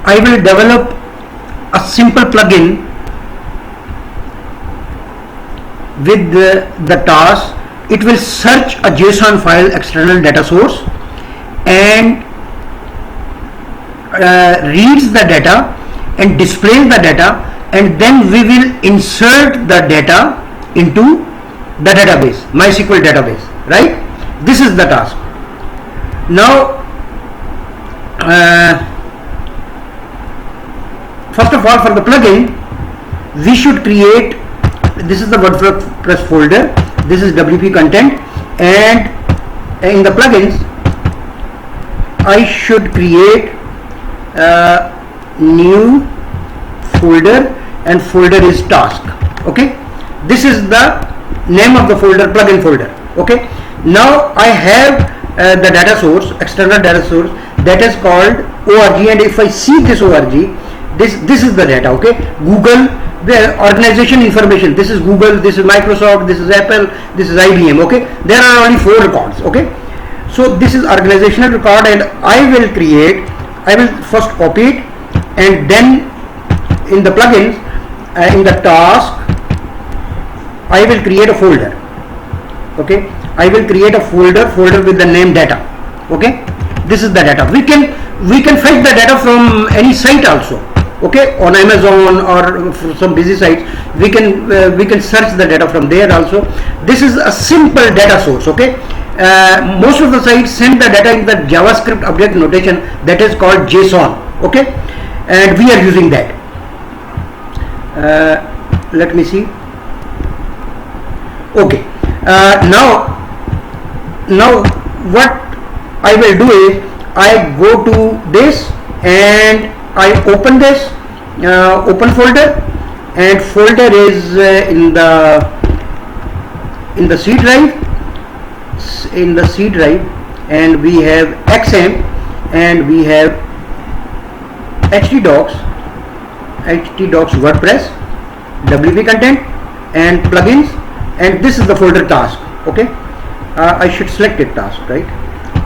I will develop a simple plugin with the task. It will search a JSON file external data source and reads the data and displays the data, and then we will insert the data into the database, MySQL database, right? This is the task. Now first of all, for the plugin, we should create, this is the WordPress folder, this is WP content, and in the plugins I should create a new folder, and folder is task. Okay, this is the name of the folder, plugin folder. Okay, now I have the data source, external data source, that is called org, and if I see this org, this is the data. Okay, Google, the organization information, this is Google, this is Microsoft, this is Apple, this is IBM. Okay, there are only 4 records. Okay, so this is organizational record, and I will first copy it, and then in the plugins, in the task, I will create a folder. Okay, I will create a folder with the name data. Okay, this is the data. We can fetch the data from any site also. Okay, on Amazon or some busy sites, we can search the data from there also. This is a simple data source. Okay, most of the sites send the data in the JavaScript object notation that is called JSON. Okay, and we are using that. Let me see. Okay, now what I will do is I go to this and I open this, open folder, and folder is in the C drive, and we have XM, and we have htdocs WordPress, WP content, and plugins, and this is the folder task. Okay, I should select it, task, right?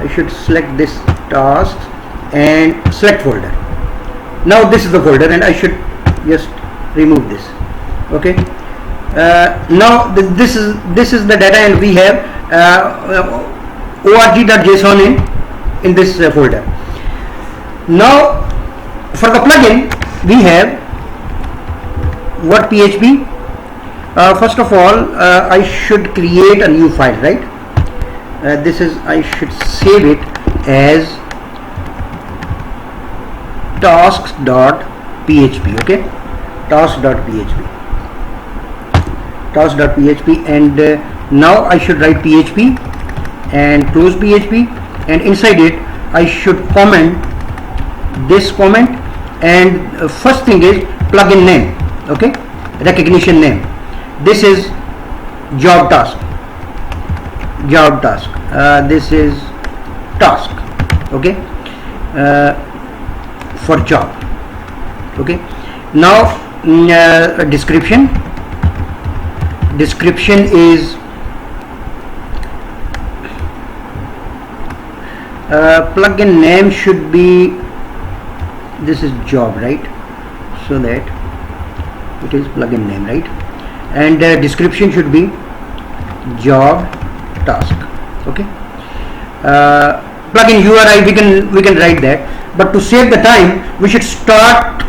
I should select this task and select folder. Now this is the folder, and I should just remove this. Okay, now this is the data, and we have org.json in this folder. Now for the plugin, we have what PHP. First of all, I should create a new file, right? I should save it as tasks.php. Okay, tasks.php, and now I should write PHP and close PHP, and inside it I should comment this comment, and first thing is plugin name. Okay, recognition name. This is job task. This is task. Okay, for job. Okay, now description is plugin name should be, this is job, right? So that it is plugin name, right? And description should be job task. Okay, plugin URI we can write that, but to save the time we should start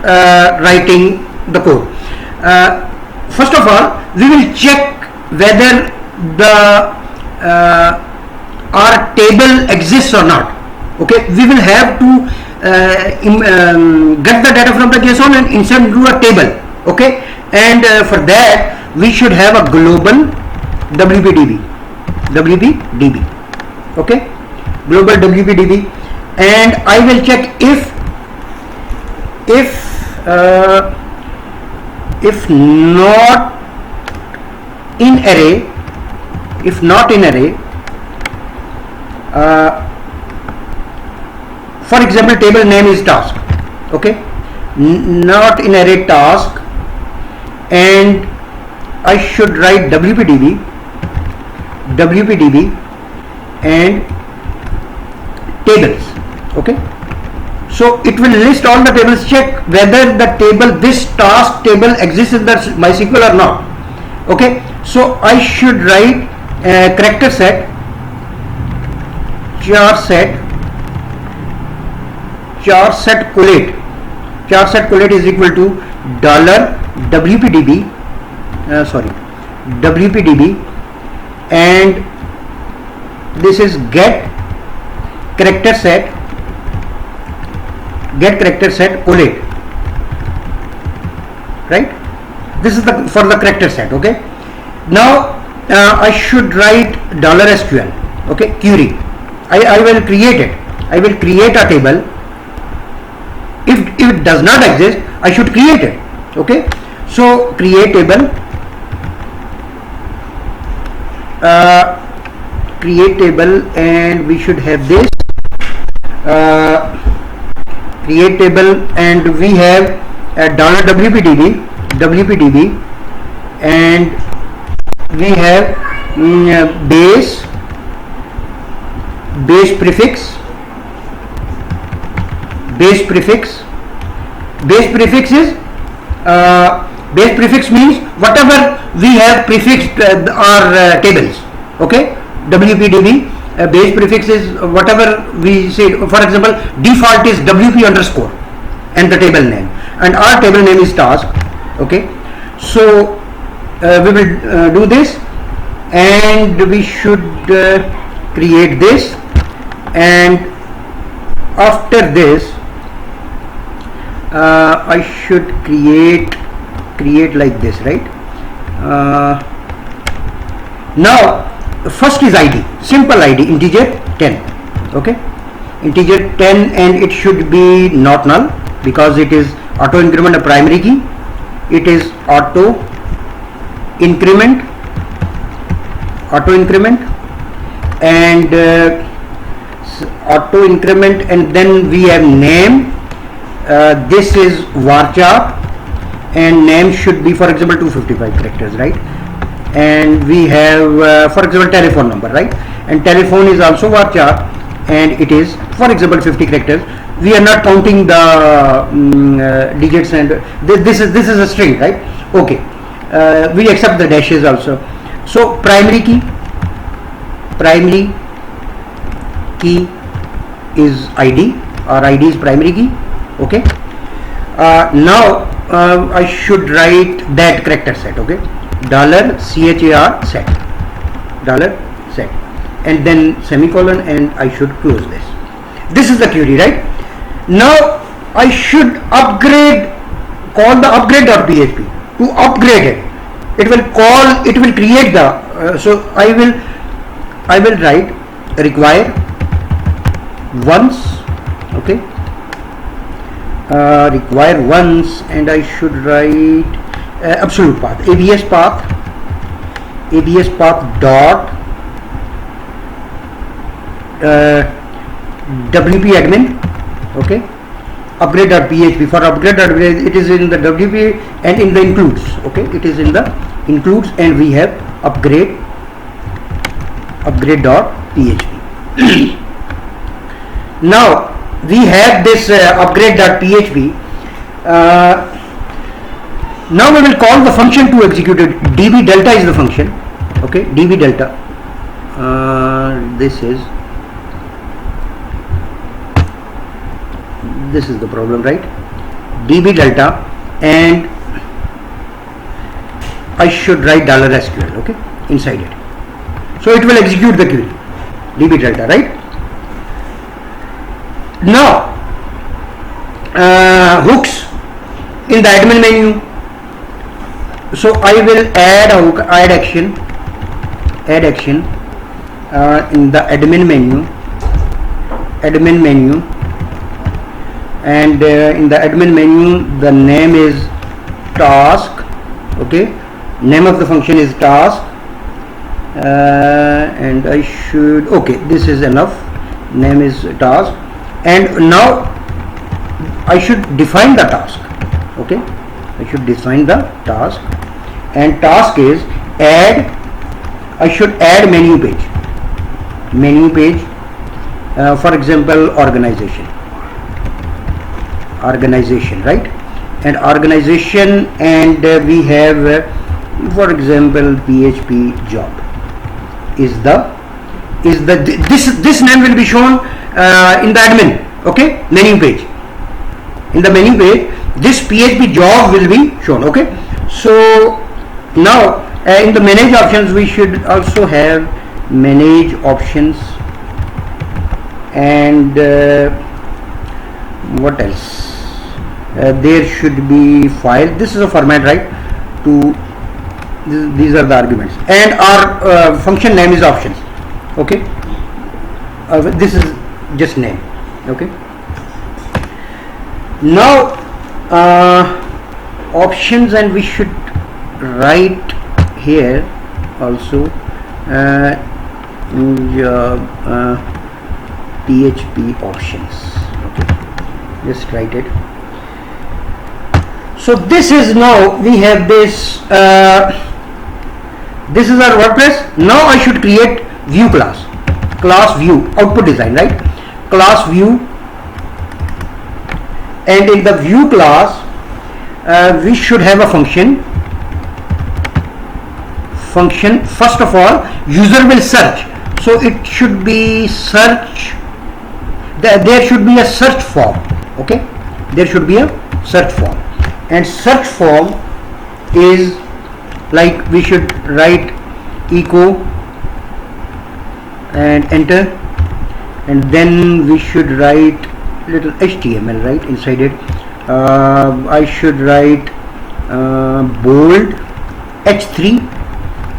writing the code. First of all, we will check whether the our table exists or not. Okay, we will have to get the data from the JSON and insert into a table. Okay, and for that we should have a global WPDB. Okay, global WPDB, and I will check if not in array, for example, table name is task. Okay, not in array task, and I should write WPDB and tables. Okay, So it will list all the tables, check whether the table, this task table exists in the MySQL or not. Okay, so I should write character set char set collate. Char set collate is equal to $WPDB WPDB, and this is get character set collate, right? This is the for the character set. Okay, now I should write $SQL, okay, query. I will create it. I will create a table. If it does not exist, I should create it. Okay, so create table, and we should have this create table, and we have $WPDB, and we have base prefix. Base prefix means whatever we have prefixed our tables. Okay, WPDB base prefix is whatever we say. For example, default is WP underscore and the table name, and our table name is task. Okay, so we will do this, and we should create this, and after this I should create like this, right? Now first is ID, simple ID, integer 10. Okay, integer 10, and it should be not null because it is auto increment a primary key. It is auto increment, and auto increment, and then we have name. This is varchar, and name should be, for example, 255 characters, right? And we have for example telephone number, right? And telephone is also varchar, and it is, for example, 50 characters. We are not counting the digits, and this is a string, right? Okay, we accept the dashes also. So primary key is ID, or ID is primary key. Okay, now I should write that character set. Okay, $char set, and then semicolon, and I should close this. This is the query, right? Now I should call the upgrade.php to upgrade it. It will create the so I will write require once. Okay, require once, and I should write absolute path, abs path dot wp admin. Okay, upgrade.php. For upgrade.php, it is in the wp and in the includes. Okay, it is in the includes, and we have upgrade.php. Now we have this upgrade.php. Now we will call the function to execute it. db delta is the function. Okay, db delta. This is the problem, right? db delta, and I should write $SQL, okay, inside it. So it will execute the query, db delta, right? Now hooks in the admin menu. So I will add a hook, add action in the admin menu, and in the admin menu the name is task. Okay, name of the function is task, and I should, okay, this is enough, name is task, and now I should define the task. Okay, I should define the task, and task is add, I should add menu page, for example organization. organization, right? And organization, and we have for example PHP job is the this name will be shown in the admin, okay, menu page. In the menu page this PHP job will be shown, okay. So now in the manage options we should also have manage options, and what else, there should be file. This is a format, right? To these are the arguments, and our function name is options, okay. This is just name, okay. Now options, and we should write here also PHP options, okay, just write it. So this is, now we have this this is our WordPress. Now I should create view class view, output design, right? Class view, and in the view class we should have a function. First of all, user will search, so it should be search. There should be a search form, okay. There should be a search form, and search form is like, we should write echo and enter, and then we should write little HTML, right, inside it. I should write bold H3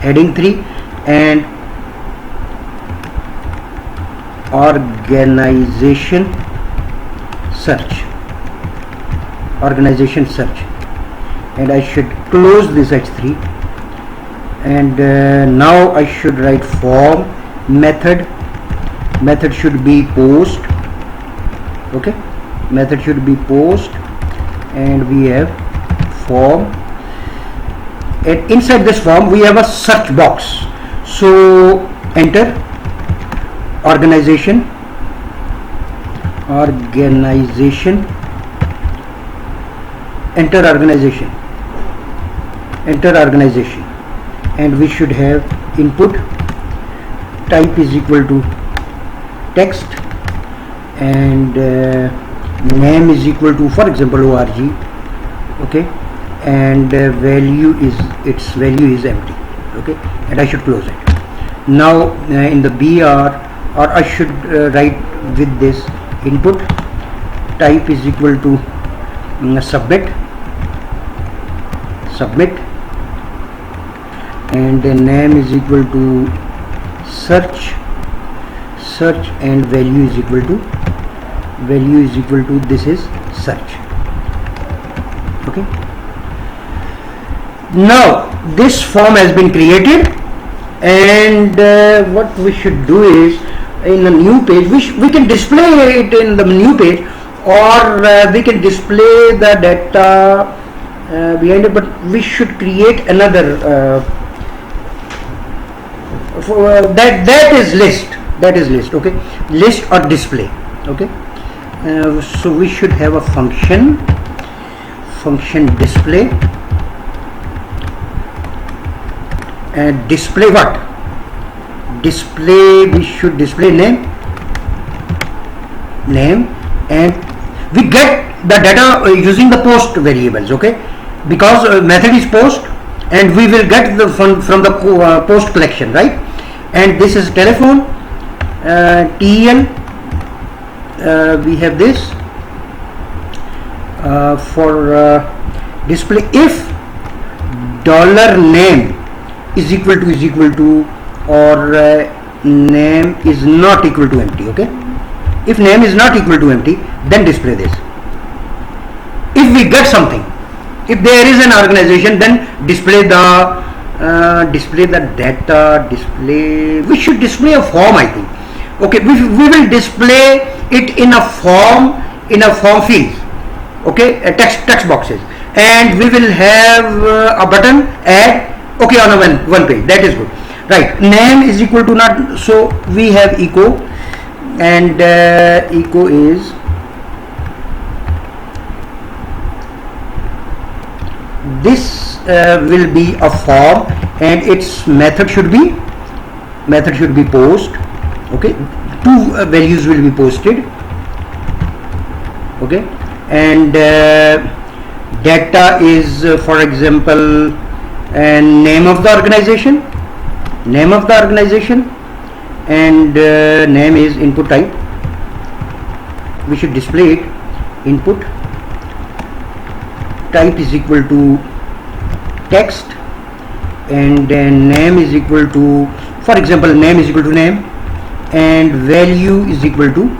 heading 3 and organization search, and I should close this H3, and now I should write form method should be post, okay, method should be post, and we have form, and inside this form we have a search box. So enter organization, enter organization, and we should have input type is equal to text, and name is equal to, for example, org, okay, and value is empty, okay, and I should close it. Now in the BR, or I should write with this input type is equal to submit, and the name is equal to search, and value is equal to this is search, okay. Now this form has been created, and what we should do is, in the new page we can display it in the new page, or we can display the data behind it, but we should create another that is list, okay, list or display, okay. So we should have a function display, and display what? Display, we should display name, and we get the data using the post variables, okay, because method is post, and we will get the from the post collection, right? And this is telephone, TEL, we have this for display if $name is equal to or name is not equal to empty, okay. If name is not equal to empty, then display this. If we get something, if there is an organization, then display the data, we should display a form, I think, okay. We will display it in a form fields, okay, text boxes, and we will have a button add, okay, on a one page. That is good, right? Name is equal to not, so we have echo, and echo is this will be a form, and its method should be post. Okay, two values will be posted. Okay, and data is for example name of the organization, and name is input type. We should display it input type is equal to text, and then name is equal to, for example, name is equal to name, and value is equal to,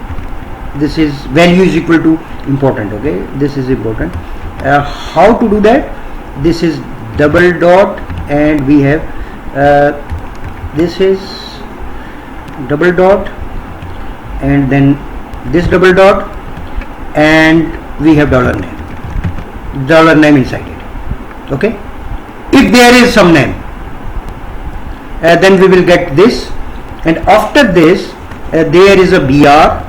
this is value is equal to important. Okay, this is important. How to do that? This is double dot, and we have this is double dot, and then this double dot, and we have dollar name inside it. Okay, if there is some name, then we will get this, and after this there is a BR,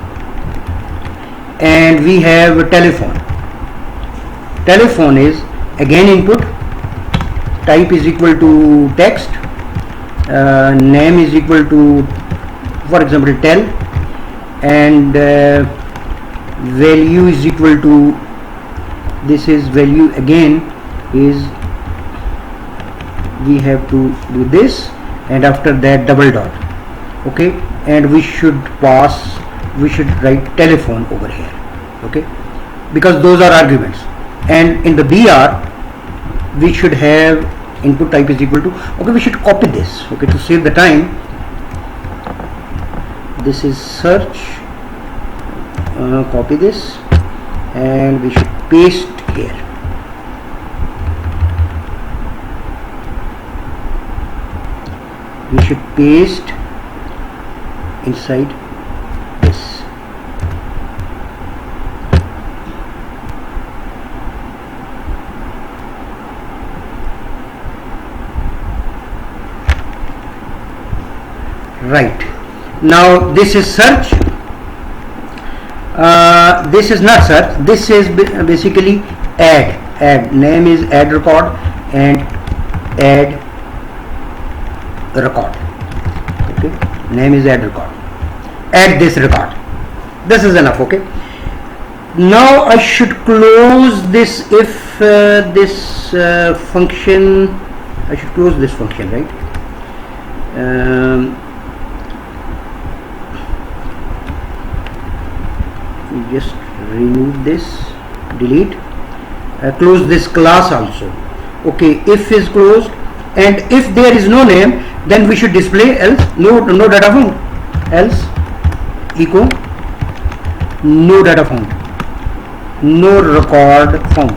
and we have a telephone. Telephone is again input type is equal to text, name is equal to, for example, tel, and value is equal to, this is value again is, we have to do this, and after that double dot. Okay, and we should write telephone over here. Okay, because those are arguments, and in the BR we should have input type is equal to, okay, we should copy this. Okay, to save the time, this is search, copy this, and we should paste here. We should paste inside this. Right, now this is search, this is not search, this is basically add, name is add record, and add record. Okay, name is add record, add this record. This is enough. Okay, now I should close this. If this function, I should close this function, right? Just remove this, delete, close this class also. Okay, if is closed, and if there is no name, then we should display else no data found, else echo no data found, no record found.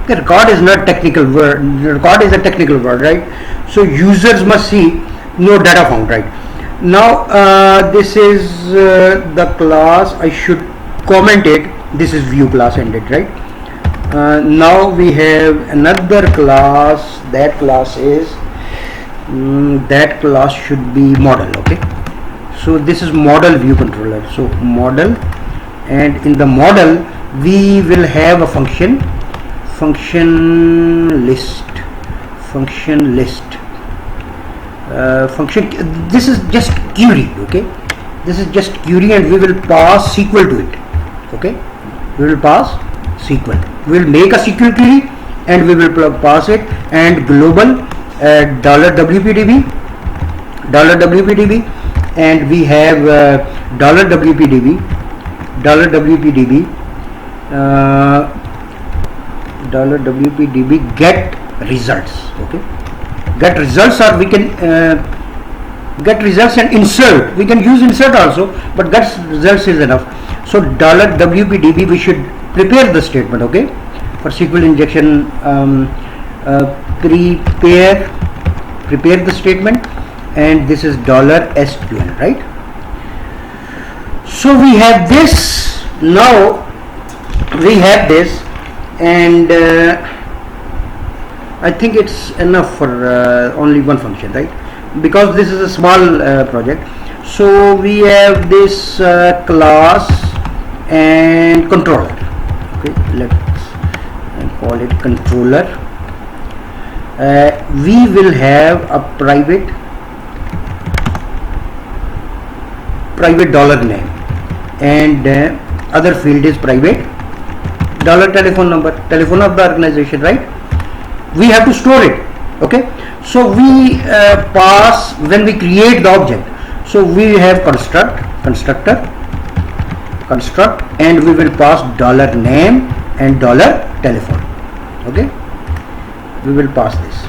Okay, record is not technical word, record is a technical word, right? So users must see no data found, right? Now this is the class. I should comment it. This is view class ended, right? Now we have another class. That class is that class should be model. Okay, so this is model view controller. So model, and in the model we will have a function list. Function, this is just query. Okay, this is just query, and we will pass SQL to it. Okay, we will pass SQL. We will make a SQL query, and we will pass it, and global $WPDB, and we have $WPDB get results. Okay, get results, or we can get results and insert. We can use insert also, but get results is enough. So $WPDB, we should prepare the statement. Okay, for SQL injection, prepare the statement, and this is $SQL, right? So we have this. Now we have this, and I think it's enough for only one function, right? Because this is a small project. So we have this class and controller. Okay, let's and call it controller. We will have a private dollar name, and other field is private dollar telephone number, telephone of the organization, right? We have to store it. Okay, so we pass when we create the object. So we have construct, and we will pass dollar name and dollar telephone. Okay, we will pass this,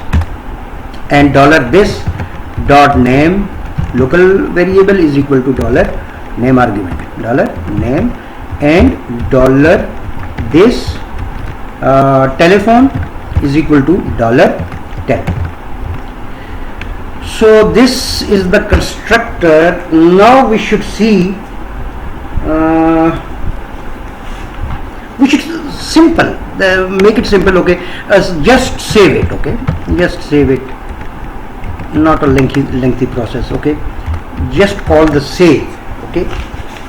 and dollar this dot name local variable is equal to dollar name argument, dollar name, and dollar this telephone is equal to dollar tel. So this is the constructor. Now we should see, we should simple, make it simple. Okay, just save it. Okay, just save it, not a lengthy process. Okay, just call the save. Okay,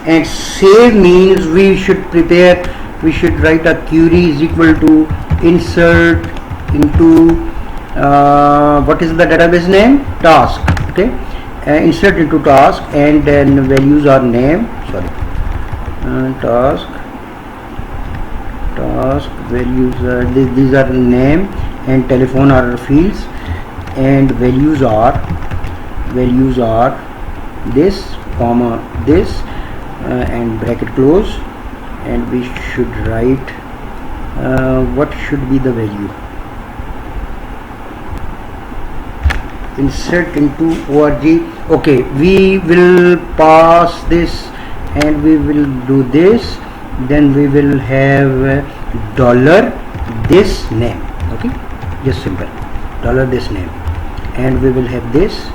and save means we should prepare, we should write a query is equal to insert into what is the database name, task. Okay, insert into task, and then values are name, sorry, task values are these are name, and telephone are fields, and values are this comma this, and bracket close, and we should write what should be the value, insert into org. Okay, we will pass this, and we will do this, then we will have dollar this name. Okay, just simple, dollar this name, and we will have this,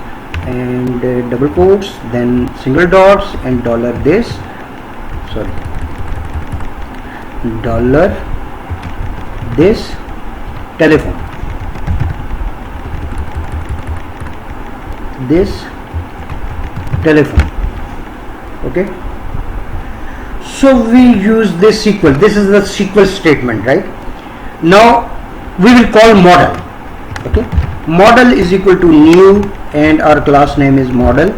and double quotes, then single dots, and dollar this, sorry, dollar this telephone, this telephone. Okay, so we use this SQL. This is the SQL statement, right? Now we will call model. Okay, model is equal to new, and our class name is model.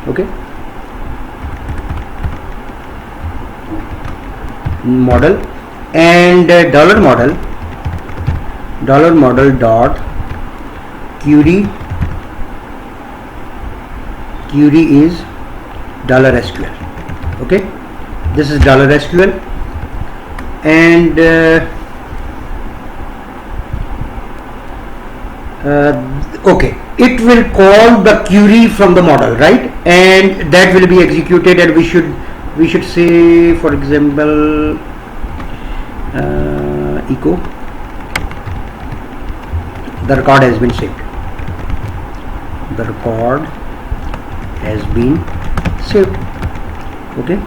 Okay, model, and dollar model dot query is dollar SQL. Okay, this is dollar SQL, and okay, it will call the query from the model, right? And that will be executed, and we should say, for example, echo the record has been saved. The record has been saved. Okay,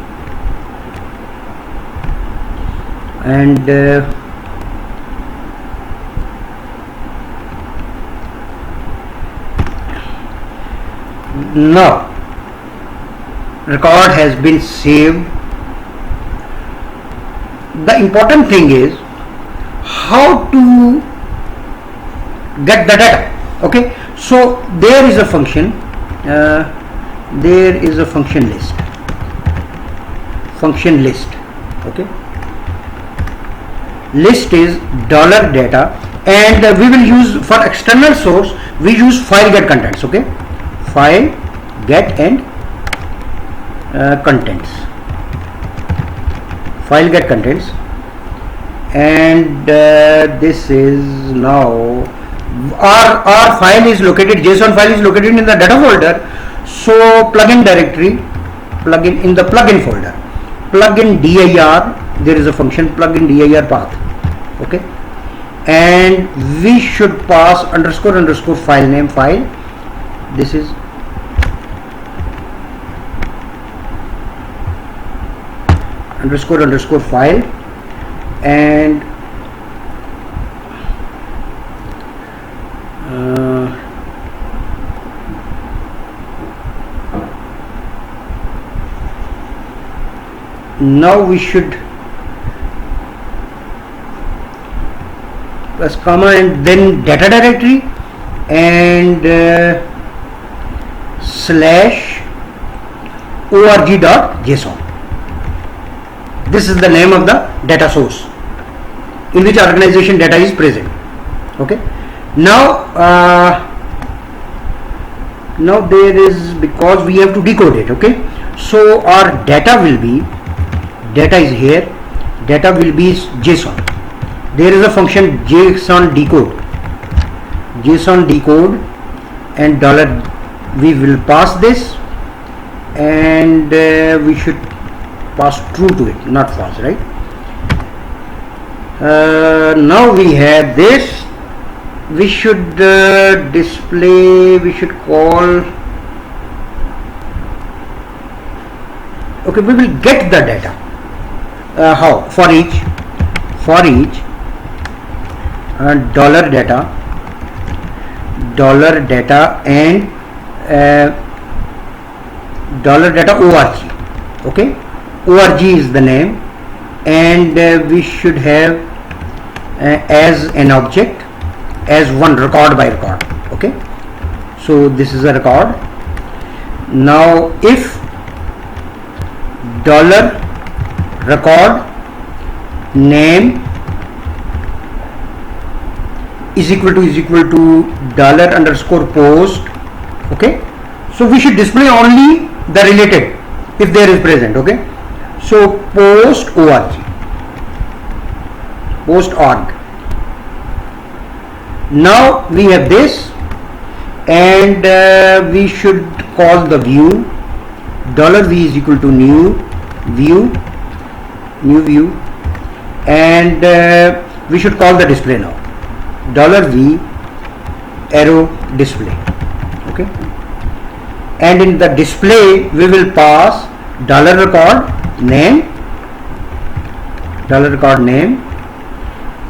and now record has been saved. The important thing is how to get the data. Okay, so there is a function, function list. Okay, list is dollar data, and we will use for external source, we use file get contents. Okay, file get and contents, file get contents, and this is now our file is located, JSON file is located in the data folder. So plugin directory, plugin in the plugin folder, plugin dir, there is a function plugin dir path. Okay, and we should pass __ file name, file, this is __ file, and now we should plus comma, and then data directory, and slash org.json. This is the name of the data source in which organization data is present. Okay. Now there is, because we have to decode it. Okay. So our data will be, data is here, data will be JSON. There is a function JSON decode, and dollar, we will pass this, and we should pass true to it, not false, right? Now we have this, we should display, we should call, okay, we will get the data. How? For each dollar data and dollar data org. Okay, org is the name, and we should have as an object, as one record by record. Okay, so this is a record. Now if dollar record name is equal to dollar underscore post. Okay, so we should display only the related if there is present. Okay, so post org. Now we have this, and we should call the view, $v is equal to new view, and we should call the display now, $v arrow display. Okay, and in the display we will pass dollar record name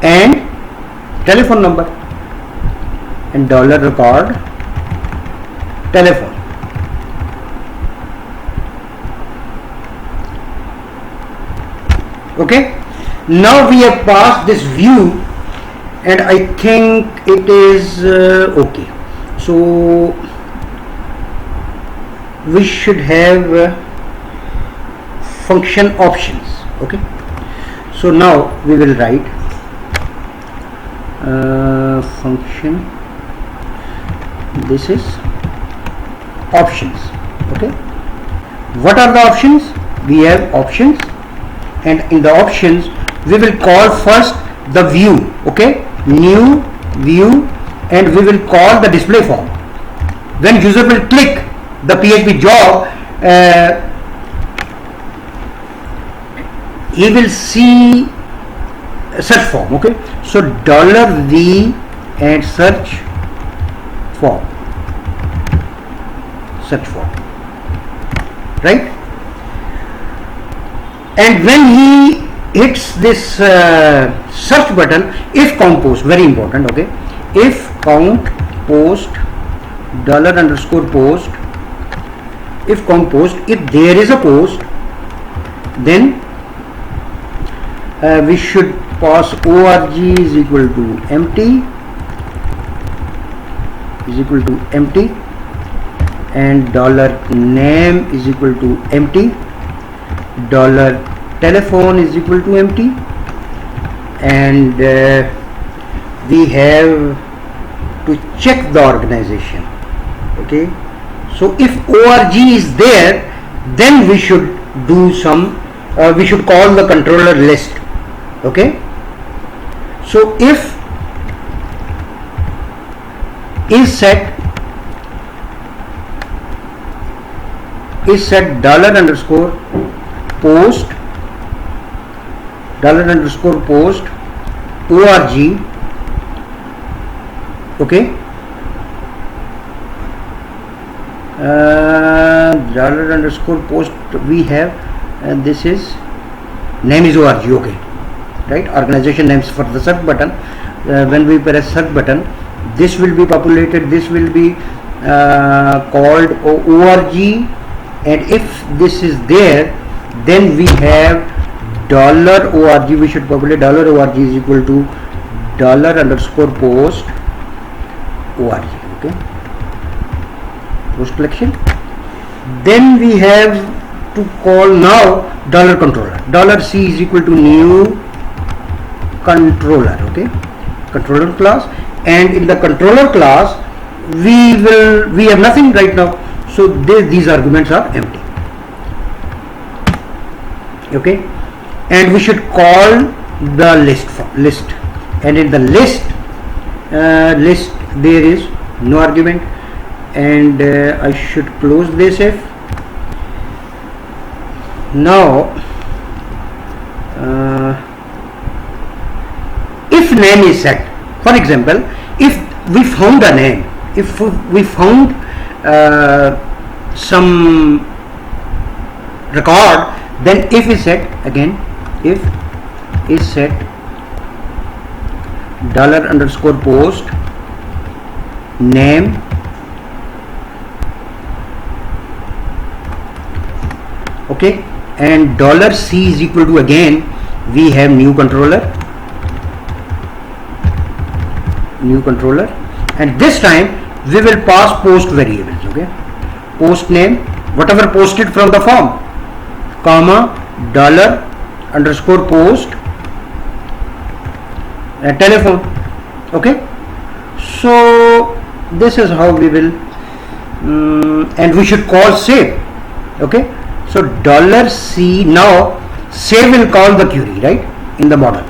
and telephone number, and dollar record telephone. Okay, now we have passed this view, and I think it is okay. So we should have function options. Okay, so now we will write function, this is options. Okay, what are the options? We have options, and in the options we will call first the view. Okay, new view, and we will call the display form. When user will click the PHP job, he will see a search form. Okay, so $v and search form, right? And when he hits this search button, if count post, very important. Okay, if count post $_post, if count post, if there is a post, then we should pass org is equal to empty, and $name is equal to empty, $telephone is equal to empty, and we have to check the organization. Okay, so if org is there, then we should do some, we should call the controller list. Okay, so if is set $_post org. Okay, $_post we have, and this is name is org. Okay, right, organization names for the search button. When we press search button, this will be populated, this will be called org, and if this is there, then we have $org, we should populate $org is equal to $_post org. Okay, post collection. Then we have to call now $controller. $C is equal to new controller. Okay, controller class, and in the controller class we have nothing right now, so these arguments are empty. Okay, and we should call the list, and in the list there is no argument, and I should close this. If name is set, for example, if we found a name, if we found some record, then if is set, again if is set $_post name okay, and $C is equal to, again we have new controller, and this time we will pass post variables. Okay, post name, whatever posted from the form, comma $_post telephone. Okay, so this is how we will and we should call save. Okay, so $C, now save will call the query, right, in the model.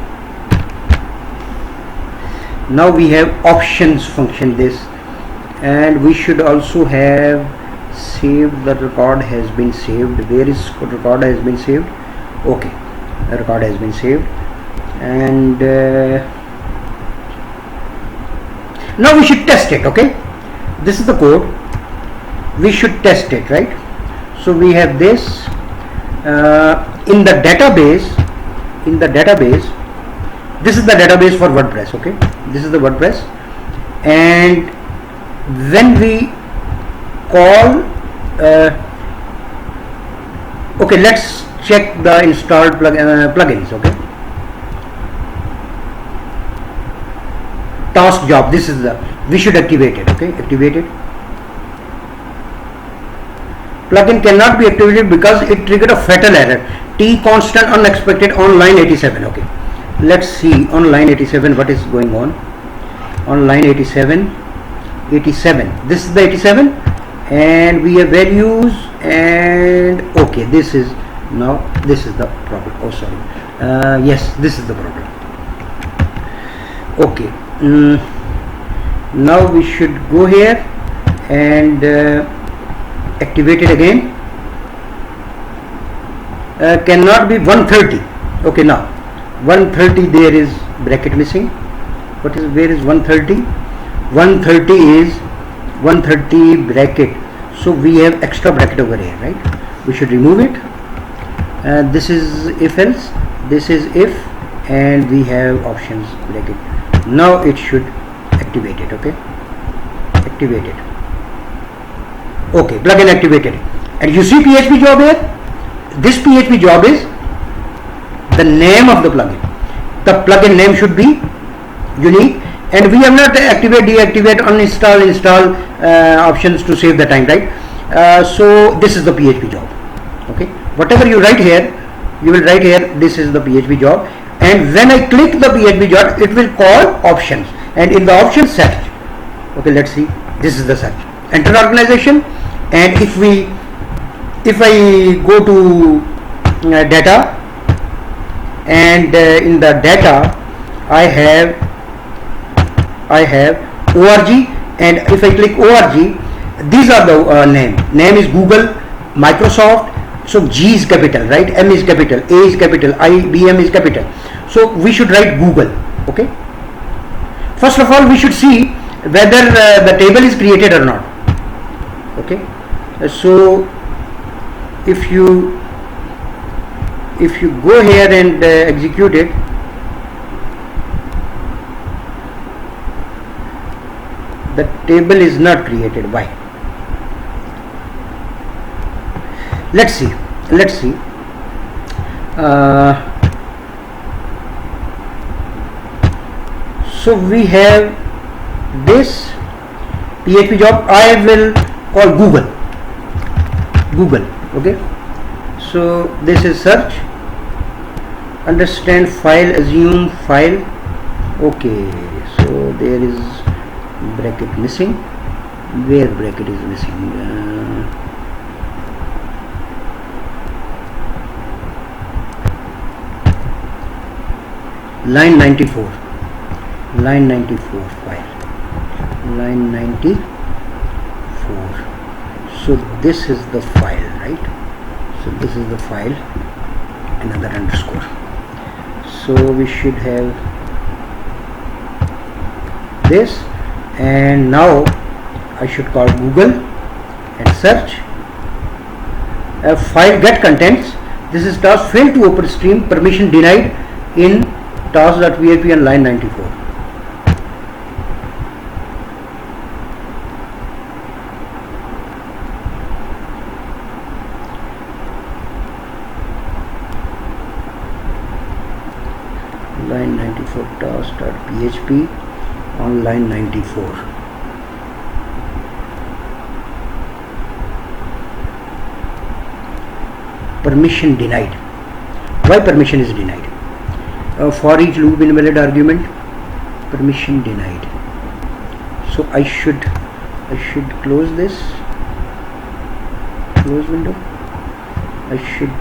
Now we have options function this, and we should also have saved, the record has been saved. Where is record has been saved? Okay, the record has been saved, and now we should test it. Okay, this is the code, we should test it, right? So we have this in the database, this is the database for WordPress. Okay, this is the WordPress, and when we call okay, let's check the installed plugins. Okay, task job, this is the, we should activate it. Okay, activate it. Plugin cannot be activated because it triggered a fatal error, T constant unexpected on line 87. Okay, let's see on line 87 what is going on. On line 87, this is the 87, and we have values, and okay, this is, now this is the problem. Oh sorry, yes, this is the problem. Okay, now we should go here and activate it again. Cannot be 130. Okay, now 130, there is bracket missing. What is, where is 130? 130 is 130 bracket, so we have extra bracket over here, right? We should remove it. This is if else, this is if, and we have options bracket. Now it should activate it. Okay, activate it. Okay, plugin activated, and you see PHP job here. This PHP job is the name of the plugin. The plugin name should be unique, and we have not activate, deactivate, uninstall, install options to save the time, right? So this is the PHP job. Okay, whatever you write here, you will write here, this is the PHP job, and when I click the PHP job, it will call options, and in the options search. Okay, let's see, this is the search, enter organization, and if I go to data, and in the data I have org, and if I click org, these are the name is Google, Microsoft. So G is capital, right? M is capital, A is capital, IBM is capital. So we should write Google. Okay, first of all we should see whether the table is created or not. Okay, so if you go here and execute it, the table is not created. Why? Let's see. So we have this PHP job. I will call Google. Okay, so this is search, understand file, assume file. Okay, so there is bracket missing. Where bracket is missing? Line 94 file, line 94. So this is the file, right? So this is the file, another underscore. So we should have this, and now I should call Google and search. File get contents. This is task failed to open stream, permission denied in task.php on line 94. Line 94 task.php on line 94. Permission denied. Why permission is denied? For each loop invalid argument, permission denied. So I should close this, close window. I should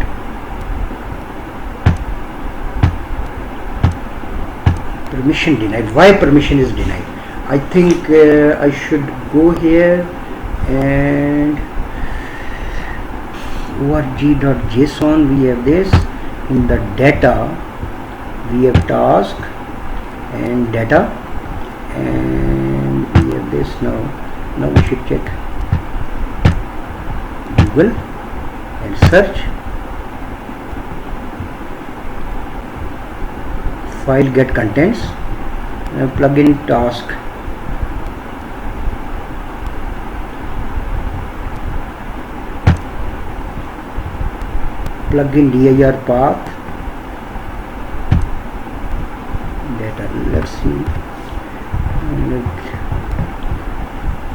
permission denied. Why permission is denied? I think I should go here and org.json. We have this. In the data we have task and data, and we have this. Now we should check Google and search. File get contents, plugin task, plugin dir path, data. Let's see,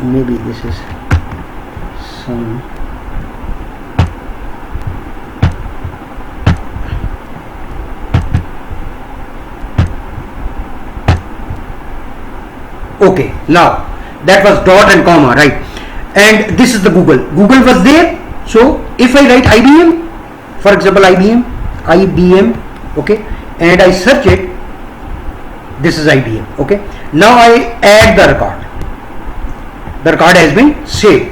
maybe this is some okay. Now that was dot and comma, right? And this is the Google was there. So if I write IBM, for example, IBM, okay, and I search it, this is IBM. Okay, now I add the record has been saved.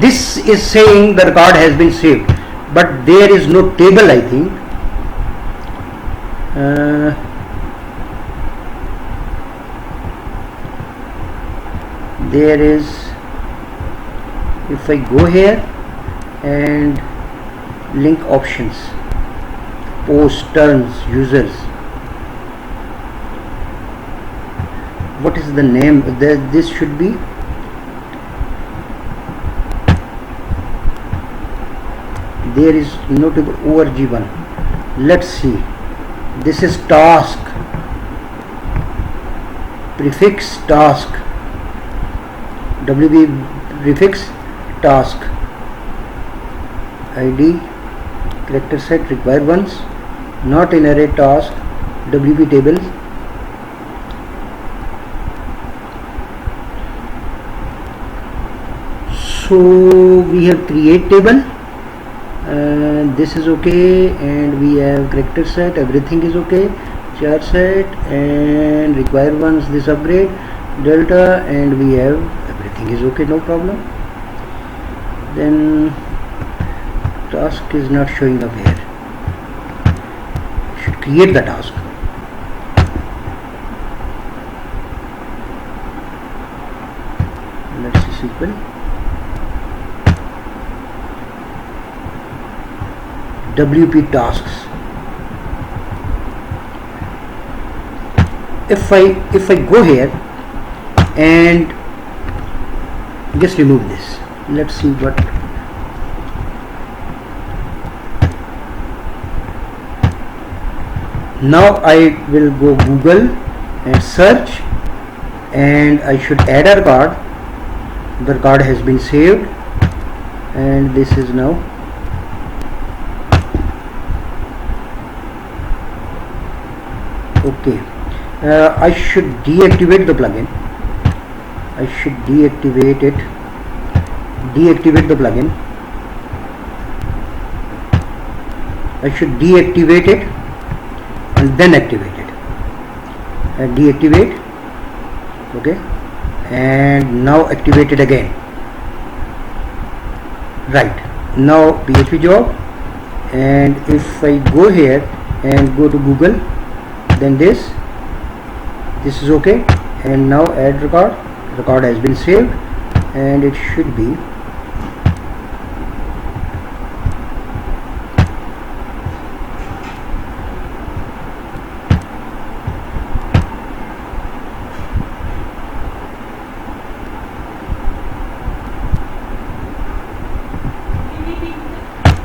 This is saying the record has been saved, but there is no table, I think. There is, if I go here and link options, post, terms, users, what is the name? This should be there is no table. org1. Let's see, this is task, prefix task, WB prefix task, ID, character set, required ones, not in array task, WB tables. So we have create table, this is okay, and we have character set, everything is okay, char set, and required ones, this upgrade, delta, and we have everything is okay, no problem. Then task is not showing up here. Should create the task. Let's see SQL. WP tasks. If I go here and just remove this, let's see what. Now I will go Google and search and I should add a record. The record has been saved, and this is now okay. I should deactivate the plugin. I should deactivate it. Deactivate the plugin. I should deactivate it and then activate it. Deactivate. Okay, and now activate it again. Right, now PHP job, and if I go here and go to Google, then this is okay. And now add record. Record has been saved, and it should be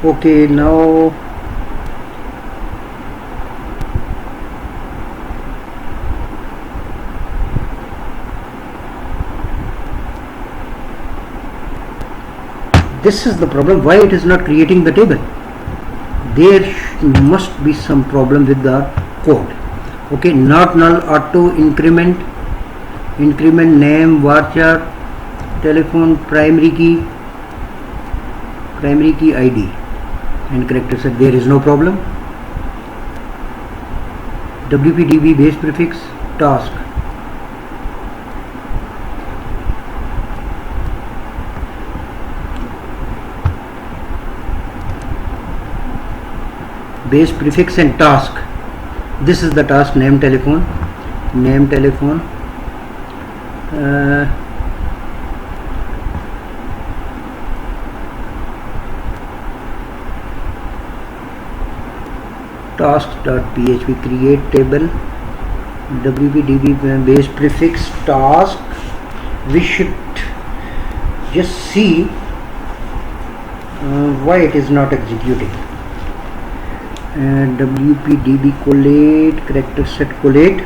okay. Now this is the problem, why it is not creating the table. There must be some problem with the code. Okay, not null, auto increment, increment name, varchar, telephone, primary key ID and character set. There is no problem. WPDB base prefix task. Base prefix and task. This is the task, name telephone, task.php create table, WPDB base prefix task. We should just see why it is not executing. WPDB collate, character set collate,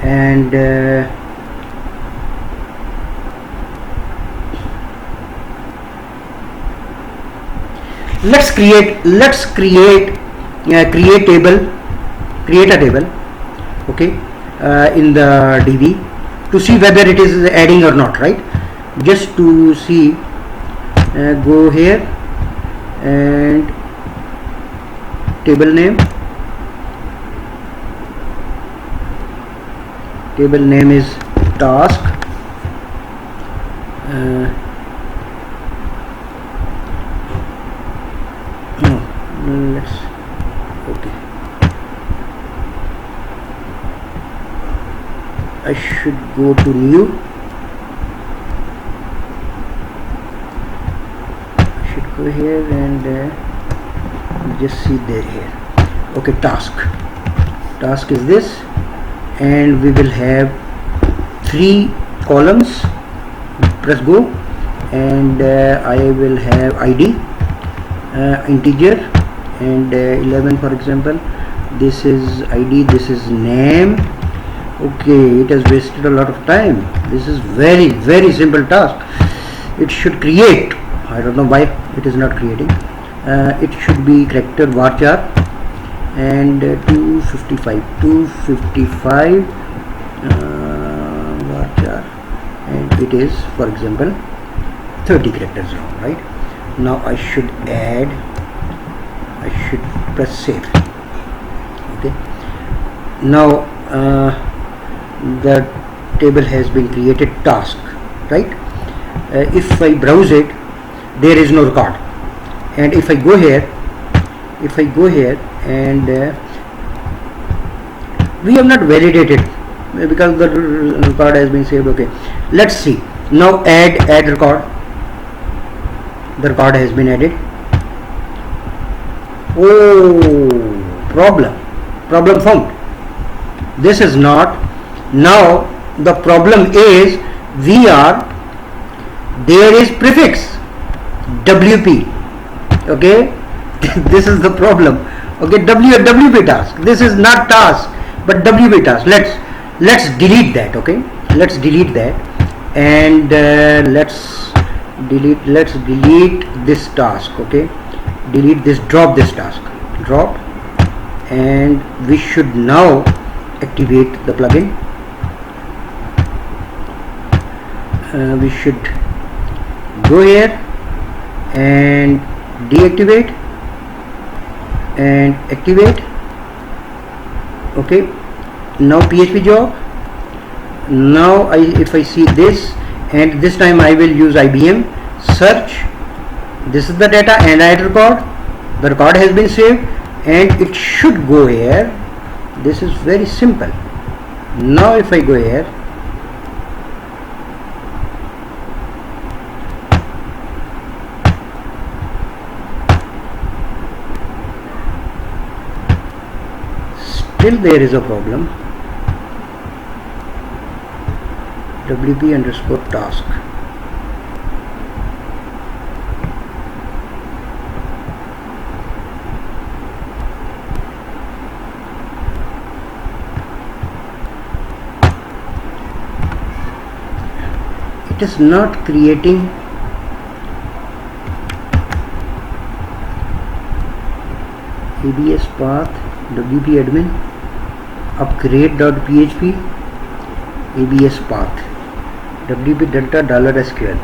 and let's create a table, okay, in the DB to see whether it is adding or not, right? Just to see, go here and table name is task, okay, I should go to new, I should go here and just see there here. Okay, task is this, and we will have 3 columns. Press go, and I will have ID, integer, and 11 for example. This is ID, this is name. Okay, it has wasted a lot of time. This is very simple task. It should create, I don't know why it is not creating. It should be character varchar and 255 varchar, and it is for example 30 characters long, right? Now I should press save. Okay, now the table has been created, task, right? If I browse it, there is no record. And if I go here and we have not validated because the record has been saved. Okay, let's see. Now add record. The record has been added. Oh, problem found. This is not. Now the problem is there is prefix WP. Okay, this is the problem. Okay, WP task. This is not task but WP task. Let's delete that. Okay, let's delete that, and let's delete this task. Okay, delete this, drop this task, drop, and we should now activate the plugin. We should go here and deactivate and activate. Okay, now PHP job. Now if I see this, and this time I will use IBM search. This is the data and add record. The record has been saved and it should go here. This is very simple. Now if I go here, still there is a problem. WP underscore task. It is not creating ABS path, WP admin, upgrade.php, ABS path, WP delta $SQL,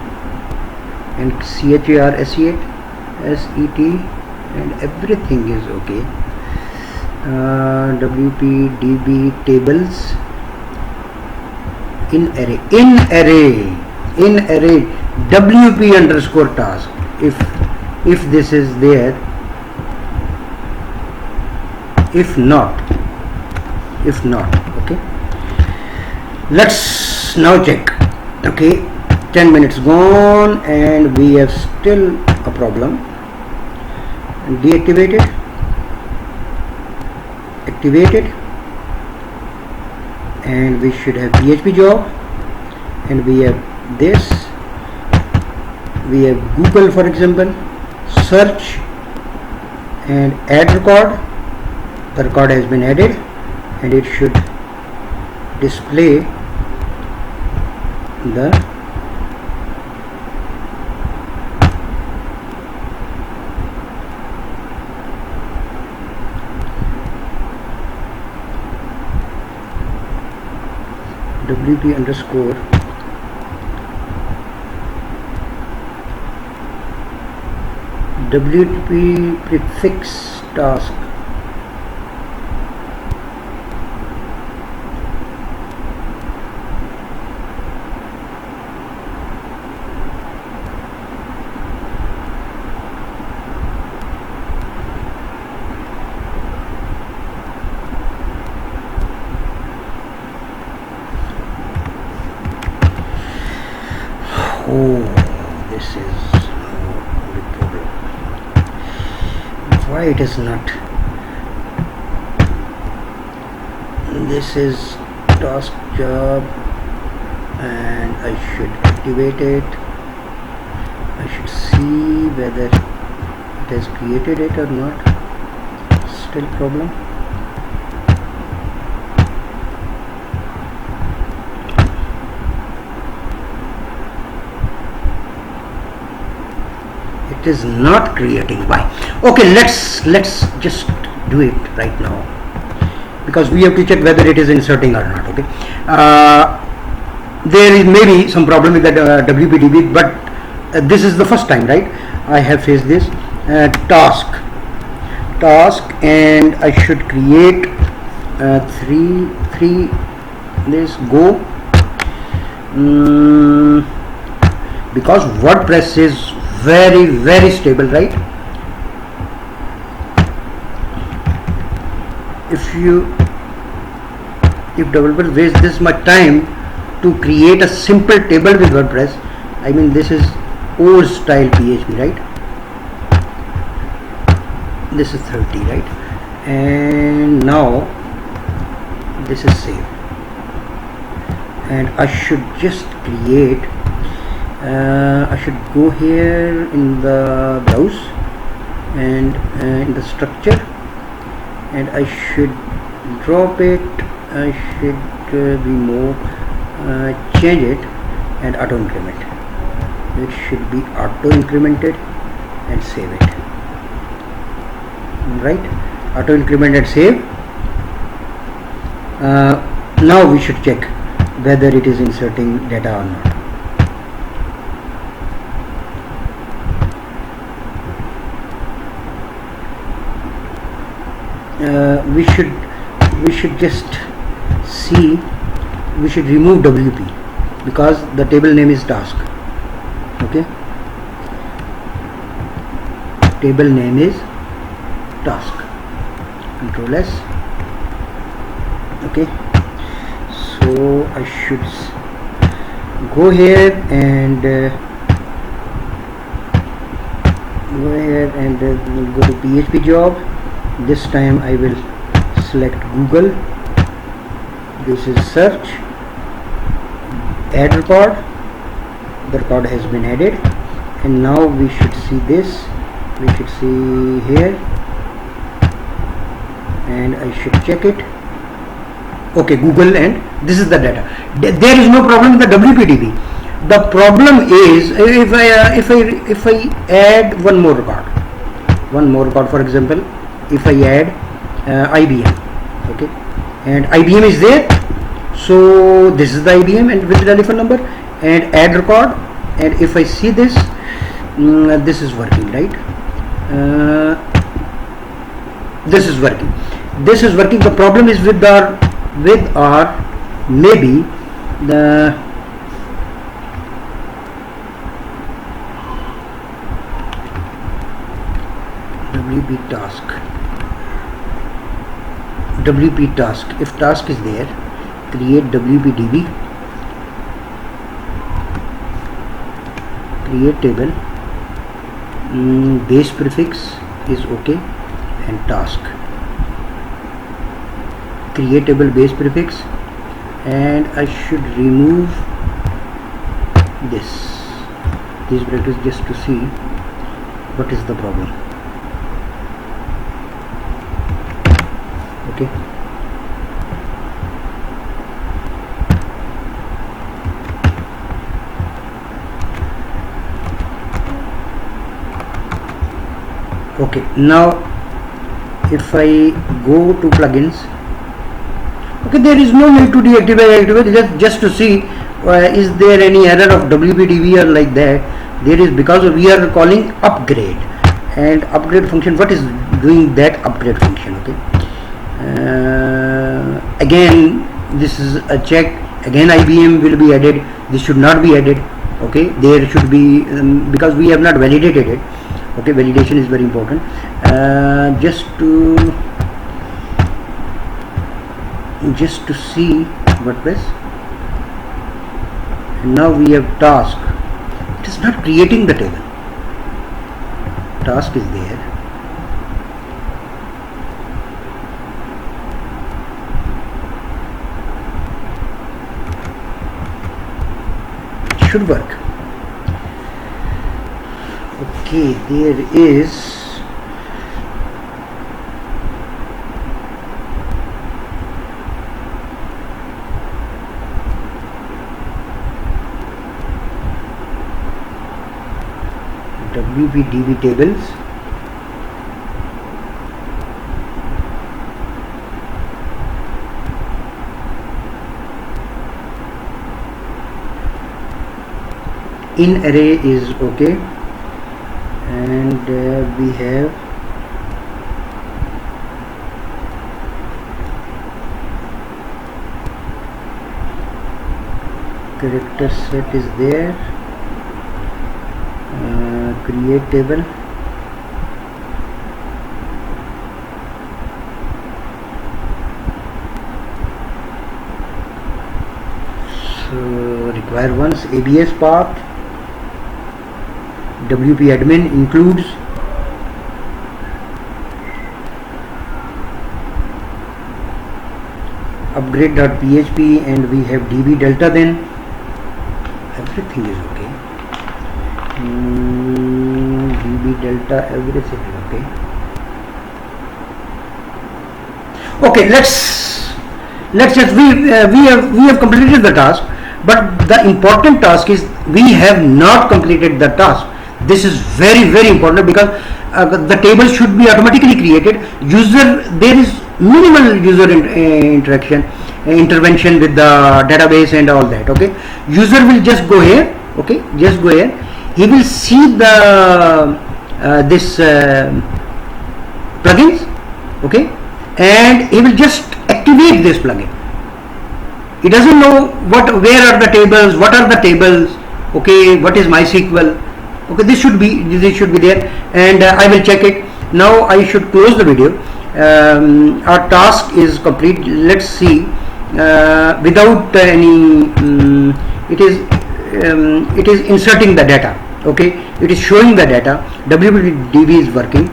and CHAR SET, and everything is okay. WP DB tables, in array WP underscore task. If this is there, if not, okay, let's now check. Okay, 10 minutes gone and we have still a problem. Deactivate it, activate it, and we should have PHP job, and we have this, we have Google, for example, search and add record. The record has been added and it should display the WP underscore WP prefix task. Oh, this is a big problem. Why it is not? This is task job and I should activate it. I should see whether it has created it or not. Still problem. It is not creating. Why? Okay, let's just do it right now, because we have to check whether it is inserting or not. Okay, there is maybe some problem with that WPDB, but this is the first time, right? I have faced this task, and I should create three this go, because WordPress is very stable, right? If developer waste this much time to create a simple table with WordPress, I mean, this is old style PHP, right? This is 30, right? And now this is saved, and I should just create I should go here in the browse and in the structure, and I should drop it. I should be more change it and auto increment. It should be auto incremented and save it. Right, auto increment and save. Now we should check whether it is inserting data or not. We should just see, we should remove WP because the table name is task. Okay, table name is task. Control S. Okay, so I should go here and go to PHP job. This time I will select Google. This is search, add record. The record has been added, and now we should see this. We should see here, and I should check it. Okay, Google, and this is the data. There is no problem with the WPDB. The problem is if I add one more record, for example, if I add IBM, okay, and IBM is there, so this is the IBM and with the telephone number, and add record, and if I see this, this is working, right? This is working. The problem is with our maybe the WP task. If task is there, create WPDB, create table, base prefix is okay, and task. Create table base prefix, and I should remove these brackets just to see what is the problem. Okay, now if I go to plugins, okay, there is no need to deactivate, just to see is there any error of WPDB or like that. There is, because we are calling upgrade, and upgrade function, what is doing that upgrade function? Okay, again this is a check. Again IBM will be added. This should not be added. Okay, there should be because we have not validated it. Okay, validation is very important. Just to see WordPress. And now we have task. It is not creating the table. Task is there. It should work. Okay, there is WPDB tables. In array is okay, and we have character set is there. Create table, so require once ABS path. WP admin includes upgrade.php, and we have db delta. Then everything is okay. db delta, everything is okay. Okay, let's just we have completed the task. But the important task is we have not completed the task. This is very, very important, because the table should be automatically created. There is minimal user intervention with the database and all that. Okay, user will just go here. Okay, just go here. He will see the this plugins. Okay, and he will just activate this plugin. He doesn't know where are the tables, what are the tables. Okay, what is MySQL. Okay, this should be there, and I will check it. Now I should close the video. Our task is complete. Let's see. Without any it is inserting the data. Okay, it is showing the data. WWDB is working,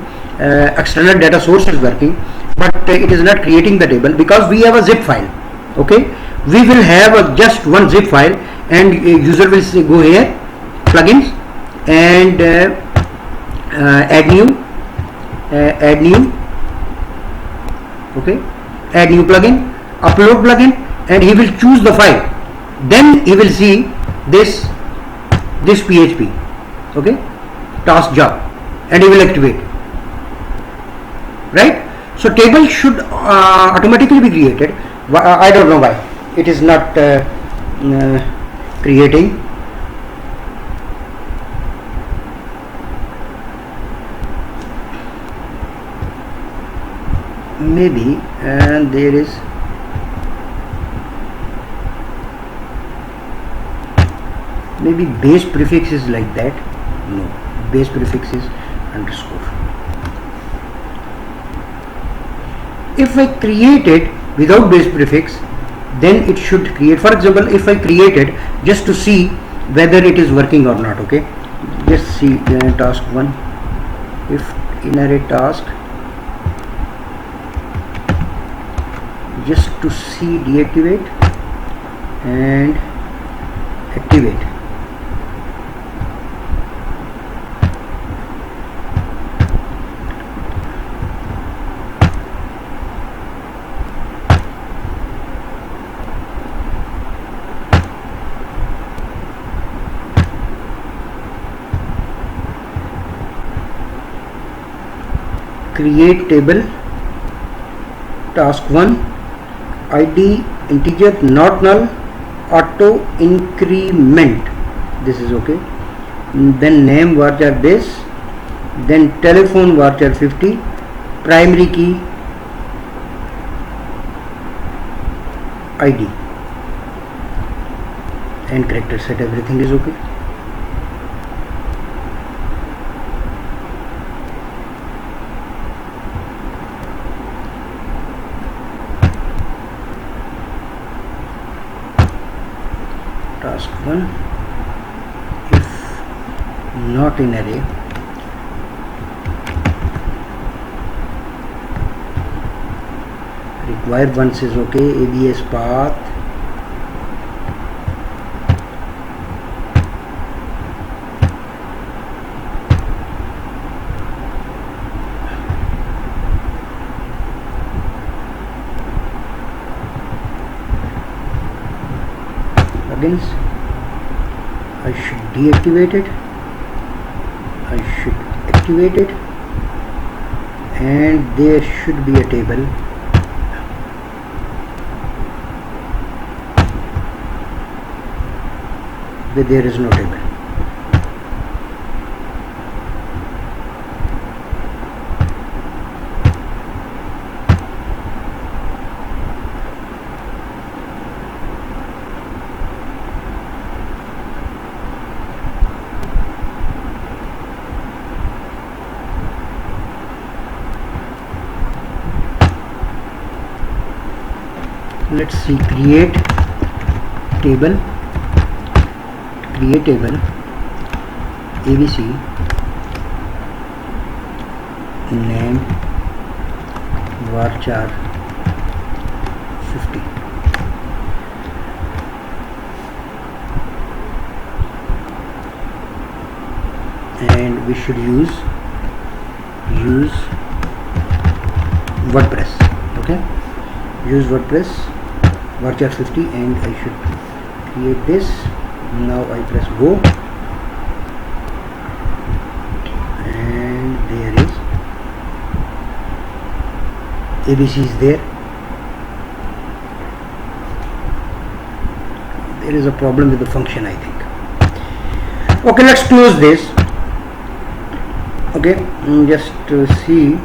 external data source is working, but it is not creating the table because we have a zip file. Okay, we will have just one zip file, and user will say, go here, plugins, and add new, okay, add new plugin, upload plugin, and he will choose the file. Then he will see this PHP, okay, task job, and he will activate. Right? So table should automatically be created. I don't know why it is not creating. Maybe there is base prefix is like that. No, base prefix is underscore. If I create it without base prefix, then it should create. For example, if I created just to see whether it is working or not. Okay, just see task 1. If inherit task, just to see deactivate and activate. Create table, task 1, ID integer not null, auto increment, this is okay. Then name varchar this, then telephone varchar 50, primary key ID, and character set, everything is okay. Task 1, if not in array, required once is okay. ABS path, plugins, I should deactivate it, I should activate it, and there should be a table. But there is no table. Let's see, create table, ABC, name varchar 50, and we should use WordPress. Okay, use WordPress varchar 50, and I should create this. Now I press go, and there is ABC is there. There is a problem with the function, I think. Okay, let's close this. Okay, just see